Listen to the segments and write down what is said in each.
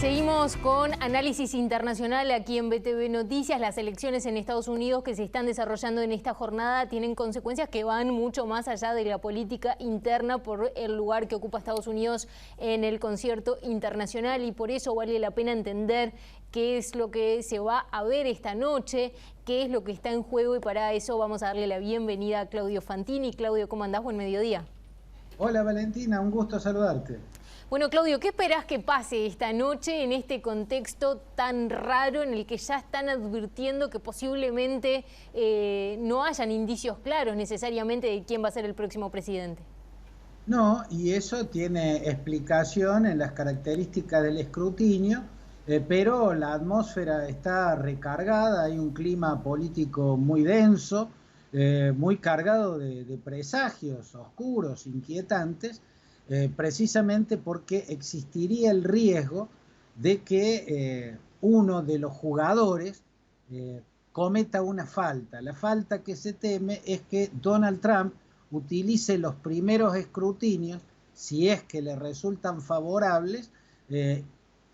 Seguimos con análisis internacional aquí en BTV Noticias. Las elecciones en Estados Unidos que se están desarrollando en esta jornada tienen consecuencias que van mucho más allá de la política interna por el lugar que ocupa Estados Unidos en el concierto internacional, y por eso vale la pena entender qué es lo que se va a ver esta noche, qué es lo que está en juego, y para eso vamos a darle la bienvenida a Claudio Fantini. Claudio, ¿cómo andás? Buen mediodía. Hola Valentina, un gusto saludarte. Bueno, Claudio, ¿qué esperás que pase esta noche en este contexto tan raro en el que ya están advirtiendo que posiblemente no hayan indicios claros necesariamente de quién va a ser el próximo presidente? No, y eso tiene explicación en las características del escrutinio, pero la atmósfera está recargada, hay un clima político muy denso, muy cargado de presagios oscuros, inquietantes, precisamente porque existiría el riesgo de que uno de los jugadores cometa una falta. La falta que se teme es que Donald Trump utilice los primeros escrutinios, si es que le resultan favorables,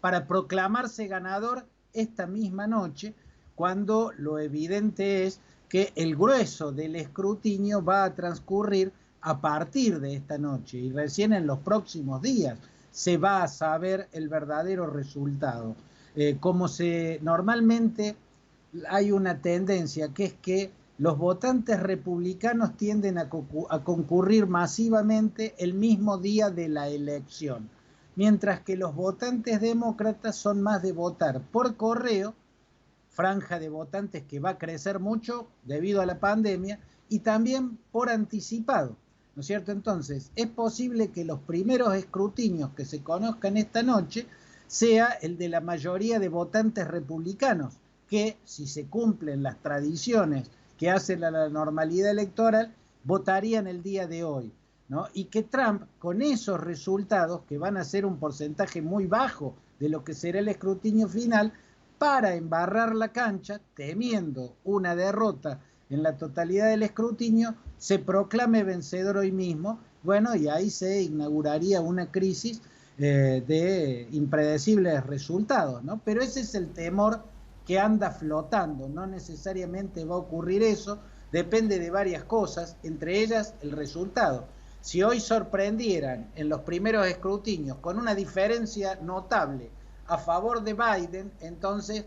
para proclamarse ganador esta misma noche, cuando lo evidente es que el grueso del escrutinio va a transcurrir a partir de esta noche, y recién en los próximos días se va a saber el verdadero resultado. Normalmente hay una tendencia, que es que los votantes republicanos tienden a concurrir masivamente el mismo día de la elección, mientras que los votantes demócratas son más de votar por correo, franja de votantes que va a crecer mucho debido a la pandemia, y también por anticipado, ¿no es cierto? Entonces, es posible que los primeros escrutinios que se conozcan esta noche sea el de la mayoría de votantes republicanos, que, si se cumplen las tradiciones que hace la normalidad electoral, votarían el día de hoy, ¿no? Y que Trump, con esos resultados, que van a ser un porcentaje muy bajo de lo que será el escrutinio final, para embarrar la cancha, temiendo una derrota en la totalidad del escrutinio, se proclame vencedor hoy mismo. Bueno, y ahí se inauguraría una crisis de impredecibles resultados, ¿no? Pero ese es el temor que anda flotando. No necesariamente va a ocurrir eso, depende de varias cosas, entre ellas el resultado. Si hoy sorprendieran en los primeros escrutinios con una diferencia notable a favor de Biden, entonces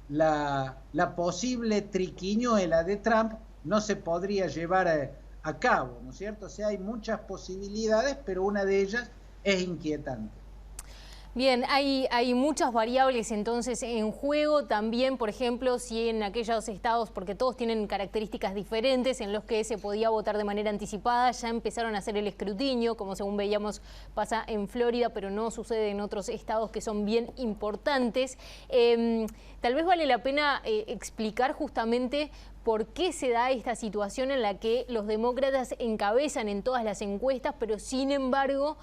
la posible triquiñuela de Trump no se podría llevar a cabo, ¿no es cierto? O sea, hay muchas posibilidades, pero una de ellas es inquietante. Bien, hay muchas variables entonces en juego también, por ejemplo, si en aquellos estados, porque todos tienen características diferentes, en los que se podía votar de manera anticipada, ya empezaron a hacer el escrutinio, como según veíamos pasa en Florida, pero no sucede en otros estados que son bien importantes. Tal vez vale la pena explicar justamente por qué se da esta situación en la que los demócratas encabezan en todas las encuestas, pero sin embargo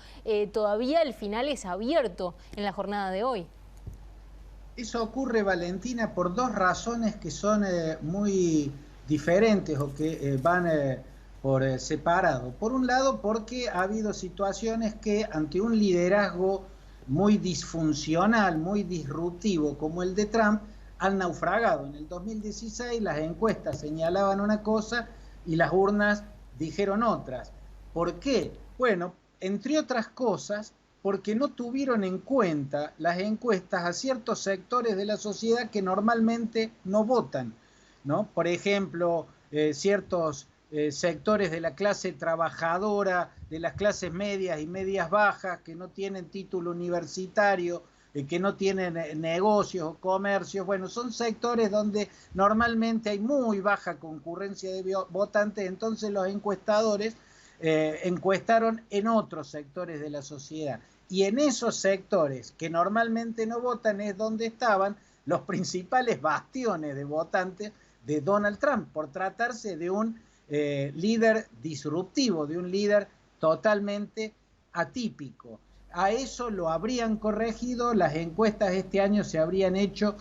todavía el final es abierto en la jornada de hoy. Eso ocurre, Valentina, por dos razones que son muy diferentes, o que van por separado. Por un lado, porque ha habido situaciones que, ante un liderazgo muy disfuncional, muy disruptivo como el de Trump, han naufragado. En el 2016 las encuestas señalaban una cosa y las urnas dijeron otras. ¿Por qué? Bueno, entre otras cosas, porque no tuvieron en cuenta las encuestas a ciertos sectores de la sociedad que normalmente no votan, ¿no? Por ejemplo, ciertos sectores de la clase trabajadora, de las clases medias y medias bajas, que no tienen título universitario, que no tienen negocios o comercios. Bueno, son sectores donde normalmente hay muy baja concurrencia de votantes, entonces los encuestadores encuestaron en otros sectores de la sociedad. Y en esos sectores que normalmente no votan es donde estaban los principales bastiones de votantes de Donald Trump, por tratarse de un líder disruptivo, de un líder totalmente atípico. A eso lo habrían corregido, las encuestas este año se habrían hecho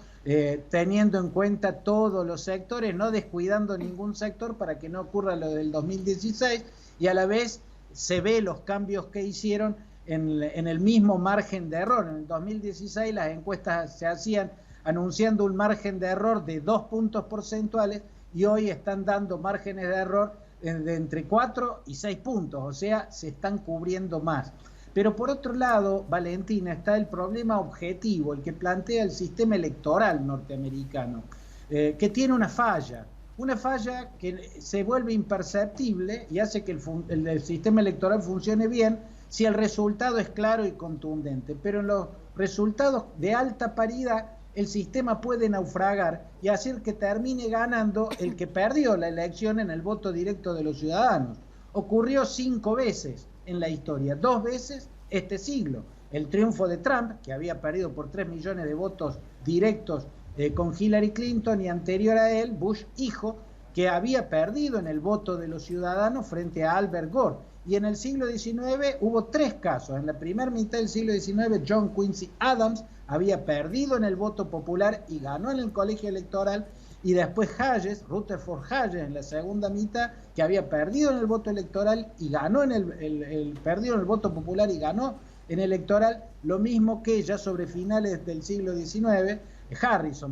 teniendo en cuenta todos los sectores, no descuidando ningún sector para que no ocurra lo del 2016, y a la vez se ve los cambios que hicieron en el mismo margen de error. En el 2016 las encuestas se hacían anunciando un margen de error de 2 puntos porcentuales y hoy están dando márgenes de error de entre 4 y 6 puntos, o sea, se están cubriendo más. Pero por otro lado, Valentina, está el problema objetivo, el que plantea el sistema electoral norteamericano, que tiene una falla que se vuelve imperceptible y hace que el sistema electoral funcione bien si el resultado es claro y contundente. Pero en los resultados de alta paridad, el sistema puede naufragar y hacer que termine ganando el que perdió la elección en el voto directo de los ciudadanos. Ocurrió 5 veces en la historia, 2 veces este siglo. El triunfo de Trump, que había perdido por 3 millones de votos directos con Hillary Clinton, y anterior a él, Bush hijo, que había perdido en el voto de los ciudadanos frente a Albert Gore. Y en el siglo XIX hubo 3 casos. En la primera mitad del siglo XIX, John Quincy Adams había perdido en el voto popular y ganó en el colegio electoral, y después Hayes, Rutherford Hayes, en la segunda mitad, que había perdido en el voto electoral y ganó perdido en el voto popular y ganó en el electoral, lo mismo que ya sobre finales del siglo XIX,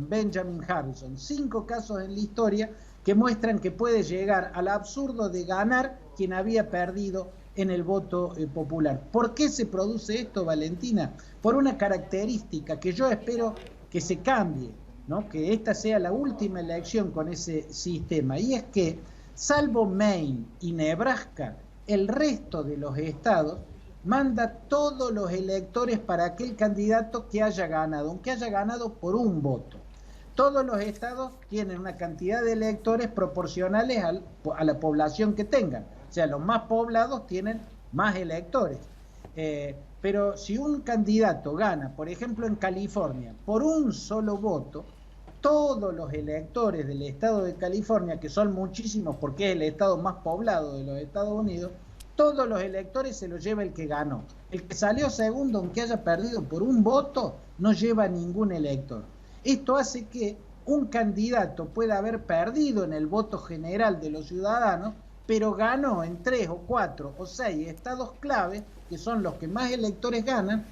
Benjamin Harrison. 5 casos en la historia que muestran que puede llegar al absurdo de ganar quien había perdido en el voto popular. ¿Por qué se produce esto, Valentina? Por una característica que yo espero que se cambie, ¿no? Que esta sea la última elección con ese sistema, y es que, salvo Maine y Nebraska, el resto de los estados manda todos los electores para aquel candidato que haya ganado, aunque haya ganado por un voto. Todos los estados tienen una cantidad de electores proporcionales a la población que tengan. O sea, los más poblados tienen más electores. Pero si un candidato gana, por ejemplo en California, por un solo voto, todos los electores del estado de California, que son muchísimos porque es el estado más poblado de los Estados Unidos, todos los electores se los lleva el que ganó. El que salió segundo, aunque haya perdido por un voto, no lleva ningún elector. Esto hace que un candidato pueda haber perdido en el voto general de los ciudadanos, pero ganó en 3 o 4 o 6 estados clave, que son los que más electores ganan,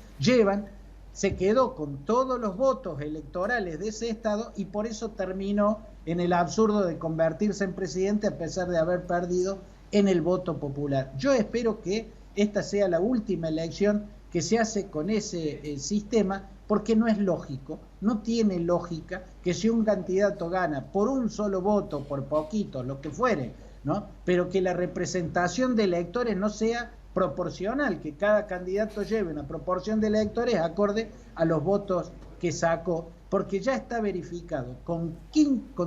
se quedó con todos los votos electorales de ese estado y por eso terminó en el absurdo de convertirse en presidente a pesar de haber perdido en el voto popular. Yo espero que esta sea la última elección que se hace con ese sistema, porque no es lógico, no tiene lógica que si un candidato gana por un solo voto, por poquito, lo que fuere, ¿no? Pero que la representación de electores no sea proporcional, que cada candidato lleve una proporción de electores acorde a los votos que sacó, porque ya está verificado con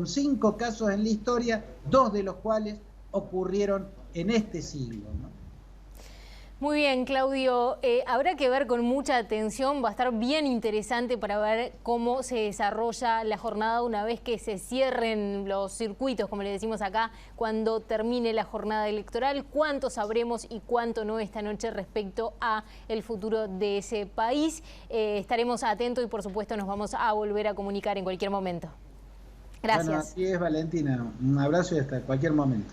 5 casos en la historia, 2 de los cuales ocurrieron en este siglo, ¿no? Muy bien, Claudio. Habrá que ver con mucha atención, va a estar bien interesante para ver cómo se desarrolla la jornada una vez que se cierren los circuitos, como le decimos acá, cuando termine la jornada electoral, cuánto sabremos y cuánto no esta noche respecto a el futuro de ese país. Estaremos atentos y por supuesto nos vamos a volver a comunicar en cualquier momento. Gracias. Bueno, así es, Valentina. Un abrazo y hasta cualquier momento.